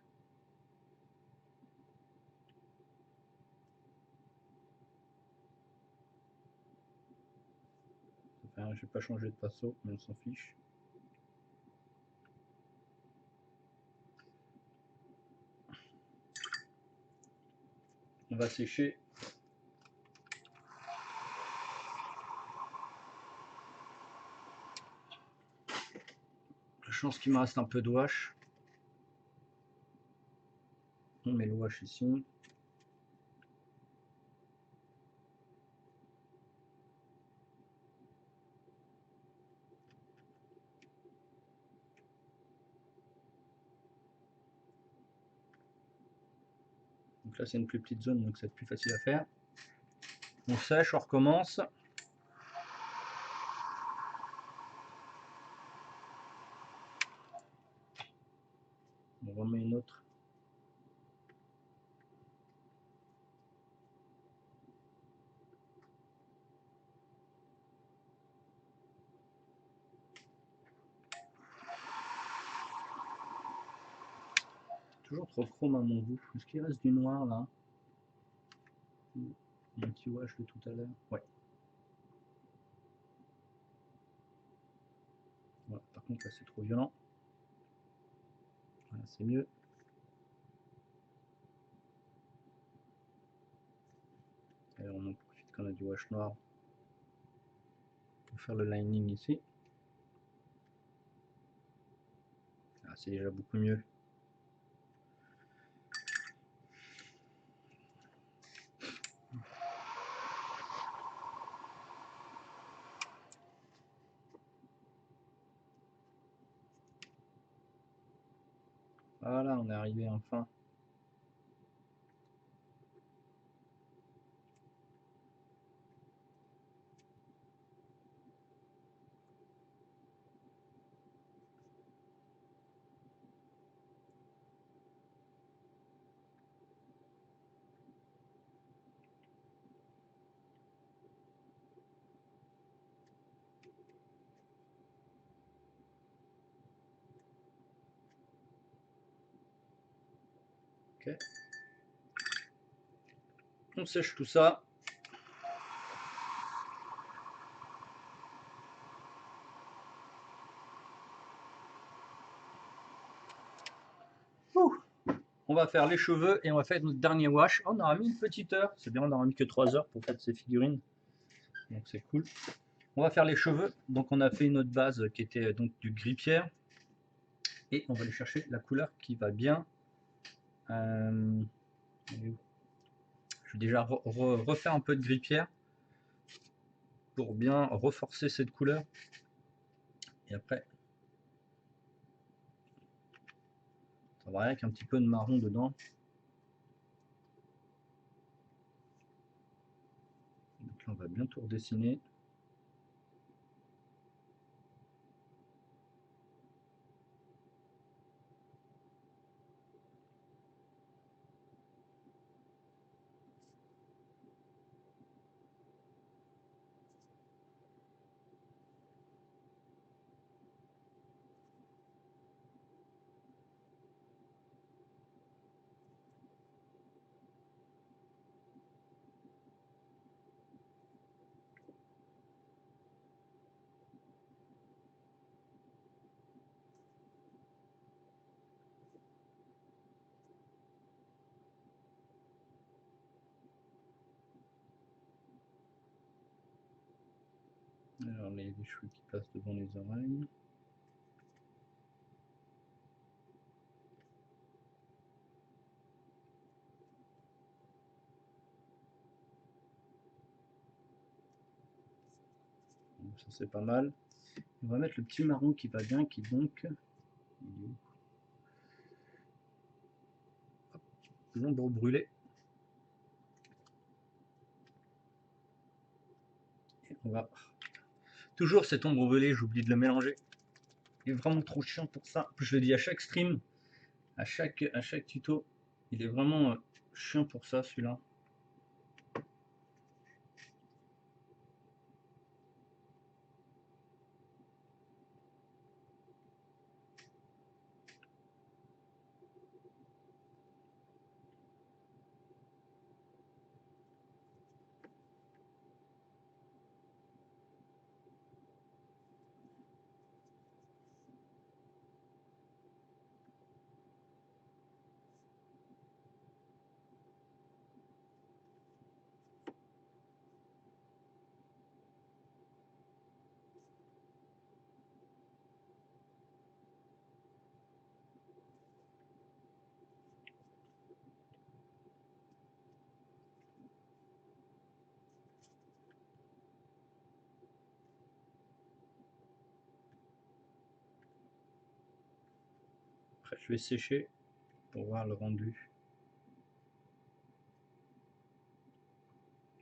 Enfin, je vais pas changer de pinceau, mais on s'en fiche. On va sécher. La chance qu'il me reste un peu de wash. On met le wash ici. Donc là c'est une plus petite zone, donc c'est plus facile à faire. On sèche, on recommence. On remet une autre. Toujours trop chrome à mon goût. Est-ce qu'il reste du noir là? Un petit wash de tout à l'heure. Ouais. Voilà, par contre là c'est trop violent. Voilà, c'est mieux. Et on en profite quand on a du wash noir pour faire le lining ici. Ah, c'est déjà beaucoup mieux. Voilà, on est arrivé enfin. Ok. On sèche tout ça. Ouh. On va faire les cheveux et on va faire notre dernier wash. Oh, on aura mis une petite heure. C'est bien, on aura mis que 3 heures pour faire ces figurines. Donc c'est cool. On va faire les cheveux. Donc on a fait une autre base qui était donc du gris pierre. Et on va aller chercher la couleur qui va bien. Je vais déjà refaire un peu de gris pierre pour bien renforcer cette couleur. Et après, ça va avec un petit peu de marron dedans. Donc là, on va bien tout redessiner. Alors les cheveux qui passent devant les oreilles. Donc, ça c'est pas mal. On va mettre le petit marron qui va bien, qui donc l'ombre brûlée. Et on va toujours cette ombre brûlée, j'oublie de le mélanger. Il est vraiment trop chiant pour ça. Je le dis à chaque stream, à chaque tuto. Il est vraiment chiant pour ça celui-là. Après, je vais sécher pour voir le rendu.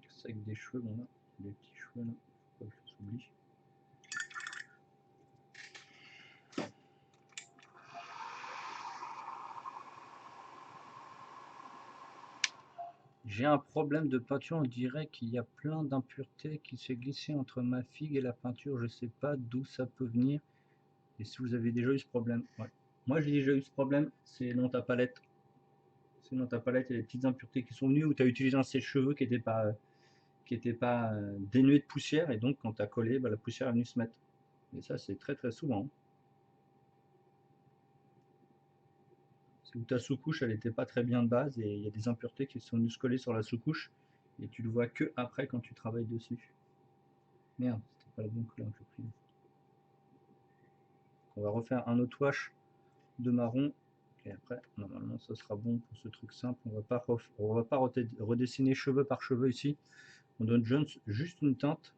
C'est avec des cheveux, bon là, des petits cheveux là, faut pas que je s'oublie. J'ai un problème de peinture, on dirait qu'il y a plein d'impuretés qui s'est glissé entre ma figue et la peinture, je sais pas d'où ça peut venir. Et si vous avez déjà eu ce problème, ouais. Moi j'ai déjà eu ce problème, c'est dans ta palette. C'est dans ta palette, il y a des petites impuretés qui sont venues où tu as utilisé un sèche-cheveux qui n'était pas dénué de poussière, et donc quand tu as collé, bah, la poussière est venue se mettre. Et ça c'est très très souvent. C'est où ta sous-couche elle n'était pas très bien de base et il y a des impuretés qui sont venues se coller sur la sous-couche et tu le vois que après quand tu travailles dessus. Merde, c'était pas la bonne couleur que j'ai pris. On va refaire un autre wash de marron et après normalement ça sera bon pour ce truc simple. On va pas redessiner cheveux par cheveux ici. On donne juste une teinte.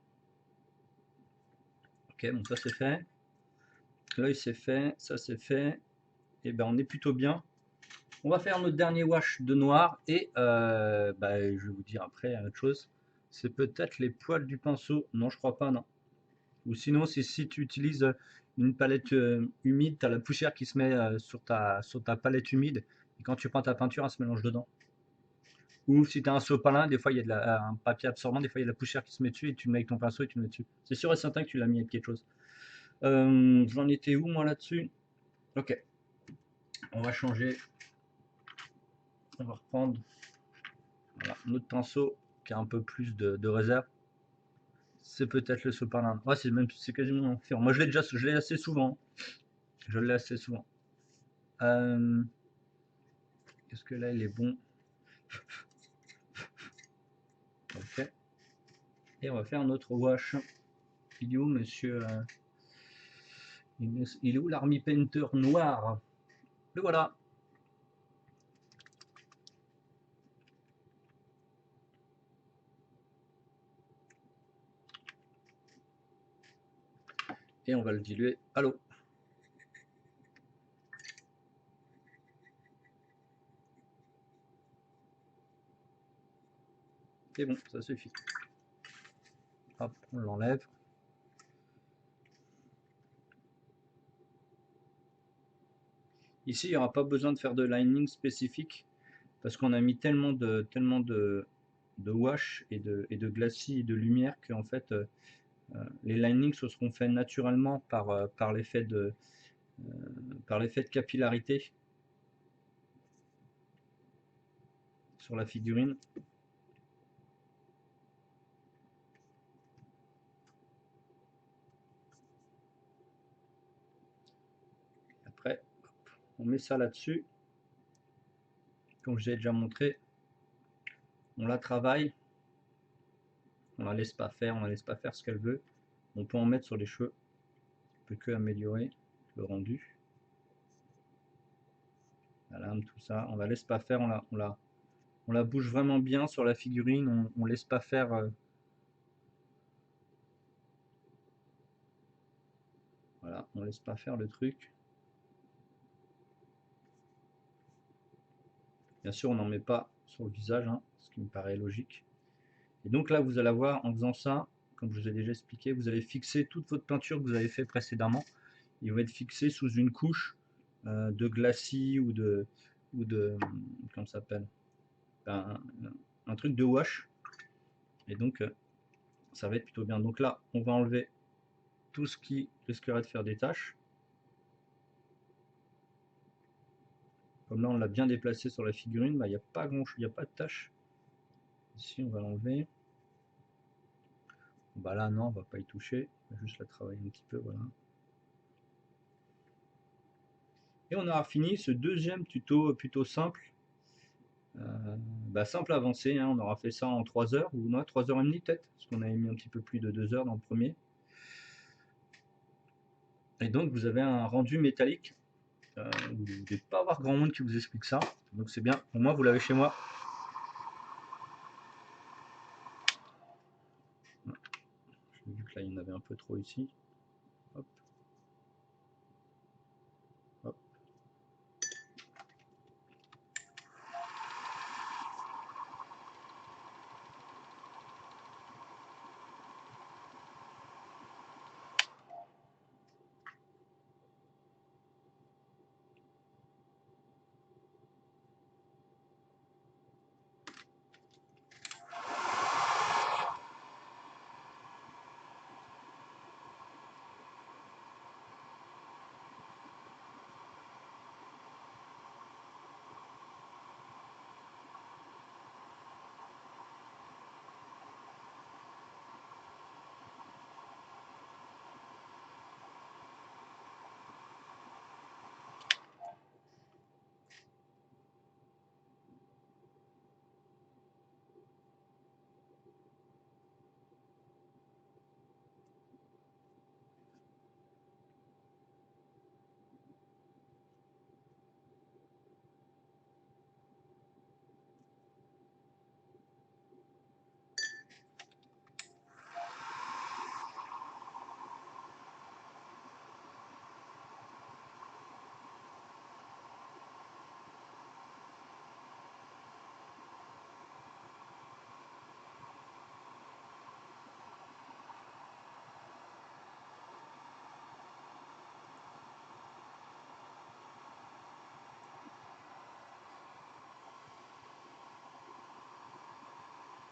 Ok, bon ça c'est fait. L'œil c'est fait, ça c'est fait. Et ben on est plutôt bien. On va faire notre dernier wash de noir et bah, je vais vous dire après autre chose. C'est peut-être les poils du pinceau. Non, je crois pas, non. Ou sinon, si tu utilises une palette humide, tu as la poussière qui se met sur ta palette humide. Et quand tu prends ta peinture, elle se mélange dedans. Ou si tu as un sopalin, des fois il y a un papier absorbant, des fois il y a de la poussière qui se met dessus et tu le mets avec ton pinceau et tu le mets dessus. C'est sûr et certain que tu l'as mis avec quelque chose. J'en étais où moi là-dessus? Ok. On va changer. On va reprendre voilà, notre pinceau qui a un peu plus de réserve. C'est peut-être le sopalin. Ouais, c'est quasiment fait. Moi, je l'ai assez souvent. Je l'ai assez souvent. Est-ce que là, il est bon? Ok. Et on va faire notre wash. Il est où, monsieur il est où l'Army Painter noir? Le voilà. Et on va le diluer à l'eau. C'est bon, ça suffit. Hop, on l'enlève. Ici, il n'y aura pas besoin de faire de lining spécifique parce qu'on a mis tellement de wash et de glacis et de lumière qu'en fait, les linings se seront faits naturellement par l'effet de capillarité sur la figurine. Après, on met ça là-dessus. Comme je l'ai déjà montré, on la travaille. On la laisse pas faire, on la laisse pas faire ce qu'elle veut. On peut en mettre sur les cheveux. On peut que améliorer le rendu. La lame, tout ça. On la laisse pas faire, on la bouge vraiment bien sur la figurine. On laisse pas faire. Voilà, on laisse pas faire le truc. Bien sûr, on n'en met pas sur le visage, hein, ce qui me paraît logique. Et donc là, vous allez voir, en faisant ça, comme je vous ai déjà expliqué, vous allez fixer toute votre peinture que vous avez fait précédemment. Il va être fixé sous une couche de glacis ou de comment ça s'appelle, un truc de wash. Et donc, ça va être plutôt bien. Donc là, on va enlever tout ce qui risquerait de faire des taches. Comme là, on l'a bien déplacé sur la figurine, bah, il n'y a pas grand-chose, il n'y a pas de taches. Ici, on va l'enlever. Bah là, non, on va pas y toucher. On va juste la travailler un petit peu, voilà. Et on aura fini ce deuxième tuto plutôt simple. Simple avancé, hein, on aura fait ça en 3 heures, ou non, 3 heures et demie peut-être, parce qu'on avait mis un petit peu plus de 2 heures dans le premier. Et donc vous avez un rendu métallique. Vous ne devez pas avoir grand monde qui vous explique ça, donc c'est bien. Au moins vous l'avez chez moi. J'ai vu que là il y en avait un peu trop ici. Hop. Hop.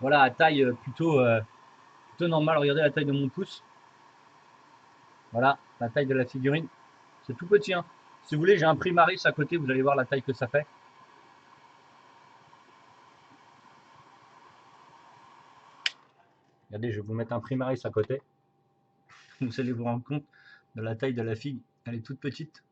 Voilà, à taille plutôt normale. Regardez la taille de mon pouce. Voilà, la taille de la figurine. C'est tout petit, hein. Si vous voulez, j'ai un Primaris à côté, vous allez voir la taille que ça fait. Regardez, je vais vous mettre un Primaris à côté. Vous allez vous rendre compte de la taille de la figue. Elle est toute petite.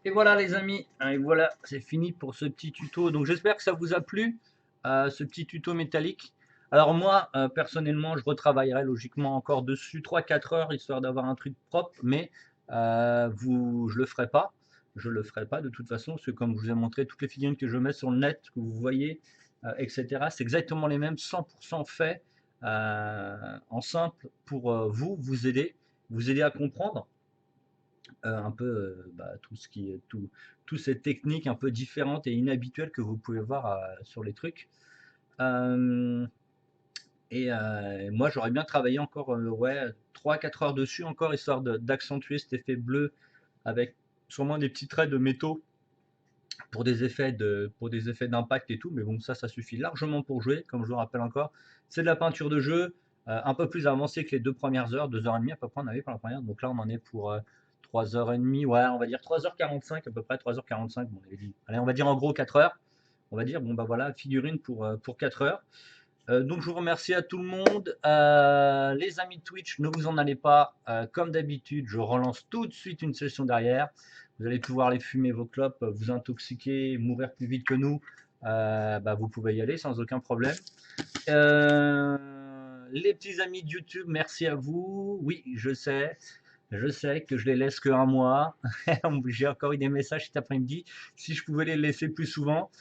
Et voilà les amis, et voilà, c'est fini pour ce petit tuto. Donc j'espère que ça vous a plu, ce petit tuto métallique. Alors moi, personnellement, je retravaillerai logiquement encore dessus 3-4 heures, histoire d'avoir un truc propre, mais je le ferai pas. Je le ferai pas de toute façon, parce que comme je vous ai montré, toutes les figurines que je mets sur le net, que vous voyez, etc., c'est exactement les mêmes, 100% fait en simple pour vous aider à comprendre un peu tout ce qui est toutes ces techniques un peu différentes et inhabituelles que vous pouvez voir sur les trucs. Euh, moi, j'aurais bien travaillé encore ouais, 3-4 heures dessus encore, histoire d'accentuer cet effet bleu avec sûrement des petits traits de métaux pour des effets d'impact et tout. Mais bon, ça suffit largement pour jouer, comme je le rappelle encore. C'est de la peinture de jeu, un peu plus avancée que les 2 premières heures, 2h30 à peu près on avait pour la première. Donc là, on en est pour 3h30, ouais, on va dire 3h45 à peu près, 3h45. Bon, on avait dit, allez, on va dire en gros 4 heures. On va dire, bon bah voilà, figurine pour 4 heures. Donc je vous remercie à tout le monde. Les amis de Twitch, ne vous en allez pas. Comme d'habitude, je relance tout de suite une session derrière. Vous allez pouvoir aller fumer vos clopes, vous intoxiquer, mourir plus vite que nous. Vous pouvez y aller sans aucun problème. Les petits amis de YouTube, merci à vous. Oui, je sais que je les laisse que un mois. J'ai encore eu des messages cet après-midi. Si je pouvais les laisser plus souvent,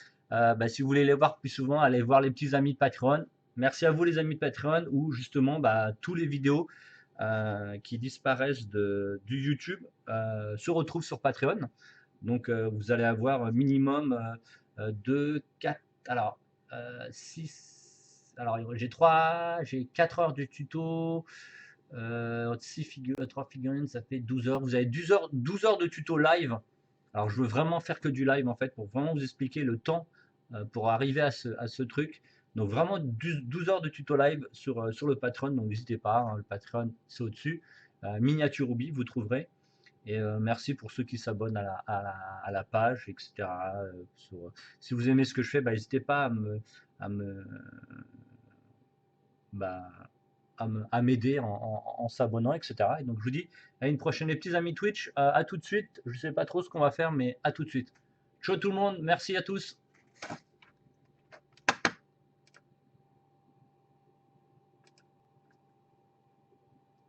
si vous voulez les voir plus souvent, allez voir les petits amis de Patreon. Merci à vous les amis de Patreon, où justement tous les vidéos qui disparaissent du YouTube se retrouvent sur Patreon. Donc vous allez avoir minimum 2, 4, alors 6, alors j'ai 4 heures de tuto, 3 figurines, ça fait 12 heures. Vous avez 12 heures de tuto live. Alors je veux vraiment faire que du live en fait, pour vraiment vous expliquer le temps pour arriver à ce truc. Donc vraiment 12 heures de tuto live sur le Patreon, donc n'hésitez pas, hein, le Patreon c'est au-dessus. Miniature Ruby, vous trouverez. Et merci pour ceux qui s'abonnent à la page, etc. Si vous aimez ce que je fais, n'hésitez pas à me, bah, à m'aider en s'abonnant, etc. Et donc je vous dis à une prochaine, les petits amis Twitch. À tout de suite. Je ne sais pas trop ce qu'on va faire, mais à tout de suite. Ciao tout le monde, merci à tous.